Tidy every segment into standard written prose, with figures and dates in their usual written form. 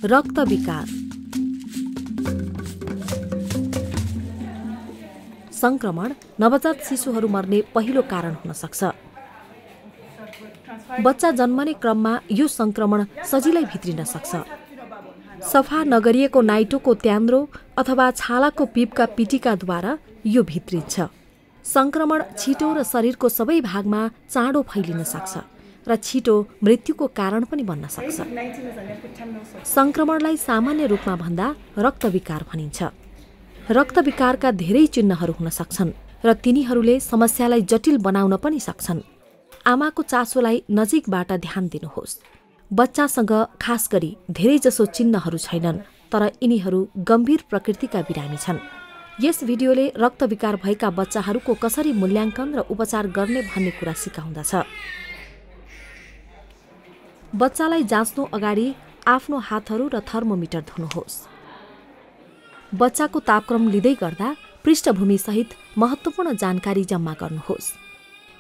रक्त विकार। संक्रमण नवजात शिशुहरू मर्ने पहिलो कारण हुन सक्छ। बच्चा जन्मने क्रममा यो संक्रमण सजिलै भित्रिन सक्छ। सफा नगरिएको नाइटोको त्यान्द्रो अथवा छालाको पिपका पिटिकाद्वारा यो भित्रिन्छ। संक्रमण छिटो र शरीरको सबै भागमा चाँडो फैलिन सक्छ र छिटो मृत्युको कारण पनि बन्न सक्छ। संक्रमणलाई सामान्य रूपमा भन्दा रक्तविकार भनिन्छ। रक्तविकारका धेरै चिन्हहरू हुन सक्छन् र तिनीहरूले समस्यालाई जटिल बनाउन पनि सक्छन्। आमाको चासोलाई नजिकबाट ध्यान दिनुहोस्। बच्चासँग खास गरी धेरैजसो चिन्हहरू छैनन्, तर यिनीहरू गम्भीर प्रकृतिका बिरामी छन्। यस भिडियोले रक्तविकार भएका बच्चाहरूको कसरी मूल्याङ्कन र उपचार गर्ने भन्ने कुरा सिकाउँदछ। बच्चालाई जाँच्नु अगाडि आफ्नो हातहरू र थर्मोमिटर धुनुहोस्। बच्चाको तापक्रम लिँदै गर्दा पृष्ठभूमिसहित महत्त्वपूर्ण जानकारी जम्मा गर्नुहोस्।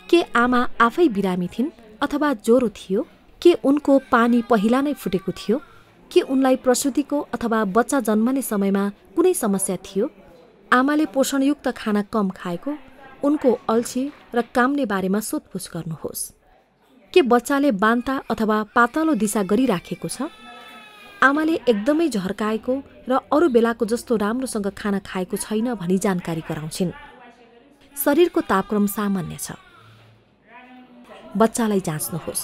के आमा आफै बिरामी थिइन् अथवा ज्वरो थियो? के उनको पानी पहिला नै फुटेको थियो? के उनलाई प्रसुतिको अथवा बच्चा जन्मने समयमा कुनै समस्या थियो? आमाले पोषणयुक्त खाना कम खाएको, उनको अल्छी र काम्ने बारेमा सोधपुछ गर्नुहोस्। के बच्चाले बान्ता अथवा पातलो दिशा गरिराखेको छ? आमाले एकदमै झर्काएको र अरू बेलाको जस्तो राम्रोसँग खाना खाएको छैन भनी जानकारी गराउँछिन्। शरीरको तापक्रम सामान्य छ। बच्चालाई जाँच्नुहोस्।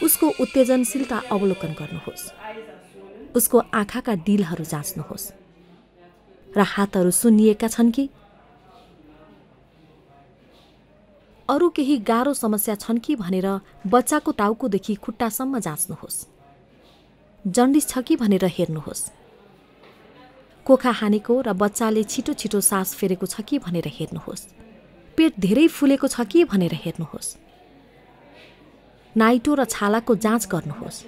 उसको उत्तेजनशीलता अवलोकन गर्नुहोस्। उसको आँखाका डिलहरू जाँच्नुहोस् र हातहरू सुन्निएका छन् कि? अरू केही गाह्रो समस्या छन् कि भनेर बच्चाको टाउकोदेखि खुट्टासम्म जाँच्नुहोस्। जन्डिस छ कि भनेर हेर्नुहोस्। कोखा हानेको र बच्चाले छिटो छिटो सास फेरेको छ कि भनेर हेर्नुहोस्। पेट धेरै फुलेको छ कि भनेर हेर्नुहोस्। नाइटो र छालाको जाँच गर्नुहोस्।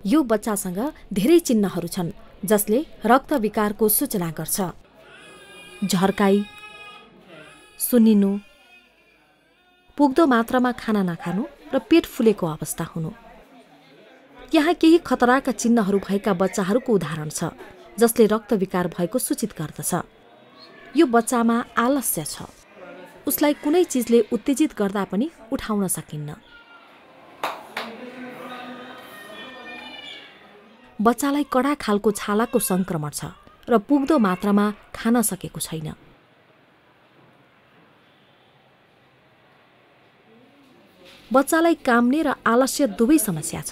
यो बच्चासँग धेरै चिन्हहरू छन् जसले रक्तविकारको सूचना गर्छ। झर्काई, सुन्निनु, पुग्दो मात्रामा खाना नखानु र पेट फुलेको अवस्था हुनु। यहाँ केही खतराका चिन्हहरू भएका बच्चाहरूको उदाहरण छ जसले रक्तविकार भएको सूचित गर्दछ। यो बच्चामा आलस्य छ। उसलाई कुनै चिजले उत्तेजित गर्दा पनि उठाउन सकिन्न। बच्चालाई कडा खालको छालाको संक्रमण छ र पुग्दो मात्रामा खान सकेको छैन। बच्चालाई काम्ने र आलस्य दुवै समस्या छ।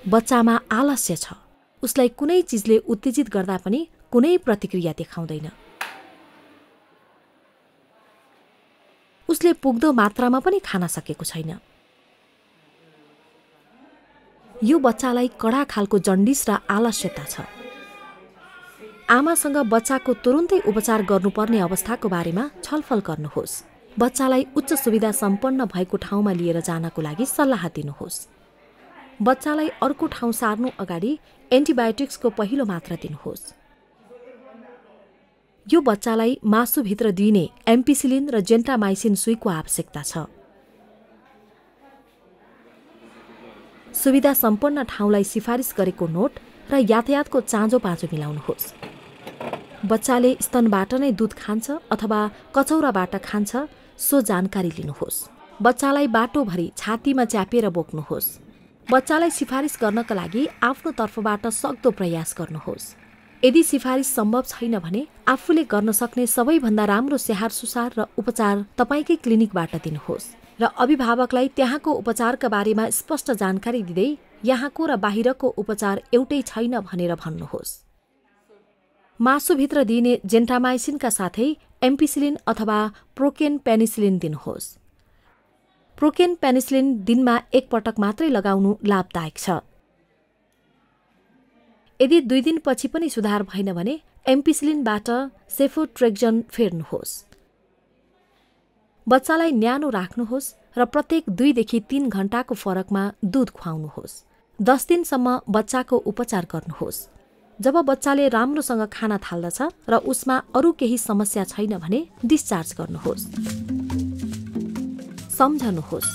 बच्चामा आलस्य छ। उसलाई कुनै चिजले उत्तेजित गर्दा पनि कुनै प्रतिक्रिया देखाउँदैन। उसले पुग्दो मात्रामा पनि खान सकेको छैन। यो बच्चालाई कडा खालको जन्डिस र आलस्यता छ। आमासँग बच्चाको तुरुन्तै उपचार गर्नुपर्ने अवस्थाको बारेमा छलफल गर्नुहोस्। बच्चालाई उच्च सुविधा सम्पन्न भएको ठाउँमा लिएर जानको लागि सल्लाह दिनुहोस्। बच्चालाई अर्को ठाउँ सार्नु अगाडि एन्टिबायोटिक्सको पहिलो मात्रा दिनुहोस्। यो बच्चालाई मासुभित्र दिइने एम्पिसिलिन र जेन्टामाइसिन सुईको आवश्यकता छ। सुविधा सम्पन्न ठाउँलाई सिफारिस गरेको नोट र यातायातको चाँजो पाँजो मिलाउनुहोस्। बच्चाले स्तनबाट नै दुध खान्छ अथवा कचौराबाट खान्छ, सो जानकारी लिनुहोस्। बच्चालाई बाटोभरि छातीमा च्यापेर बोक्नुहोस्। बच्चालाई सिफारिस गर्नका लागि आफ्नो तर्फबाट सक्दो प्रयास गर्नुहोस्। यदि सिफारिस सम्भव छैन भने आफूले गर्न सक्ने सबैभन्दा राम्रो स्याहार सुसार र उपचार तपाईकै क्लिनिकबाट दिनुहोस् र अभिभावकलाई त्यहाँको उपचारका बारेमा स्पष्ट जानकारी दिँदै यहाँको र बाहिरको उपचार एउटै छैन भनेर भन्नुहोस्। मासुभित्र दिइने जेन्टामाइसिनका साथै एम्पिसिलिन अथवा प्रोकेन पेनिसिलिन दिनुहोस्। प्रोकेन पेनिसिलिन दिनमा एक पटक मात्रै लगाउनु लाभदायक छ। यदि 2 दिनपछि पनि सुधार भएन भने एम्पिसिलिनबाट सेफोट्रेक्जन फेर्नुहोस्। बच्चालाई न्यानो राख्नुहोस् र प्रत्येक 2 देखि 3 घण्टाको फरकमा दुध खुवाउनुहोस्। 10 दिनसम्म बच्चाको उपचार गर्नुहोस्। जब बच्चाले राम्रोसँग खाना थाल्दछ र उसमा अरू केही समस्या छैन भने डिस्चार्ज गर्नुहोस्। सम्झनुहोस्,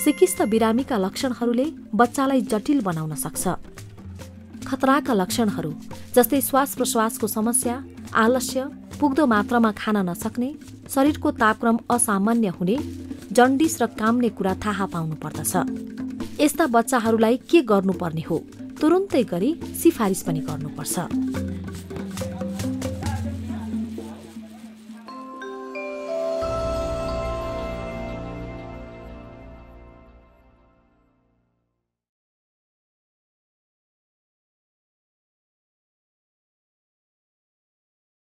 सिकिस्त बिरामीका लक्षणहरूले बच्चालाई जटिल बनाउन सक्छ। खतराका लक्षणहरू जस्तै श्वास प्रश्वासको समस्या, आलस्य, पुग्दो मात्रामा खान नसक्ने, शरीरको तापक्रम असामान्य हुने, जन्डिस र काम्ने कुरा थाहा पाउनु पर्दछ। यस्ता बच्चाहरूलाई के गर्नुपर्ने हो तुरुन्तै गरी सिफारिस पनि गर्नुपर्छ।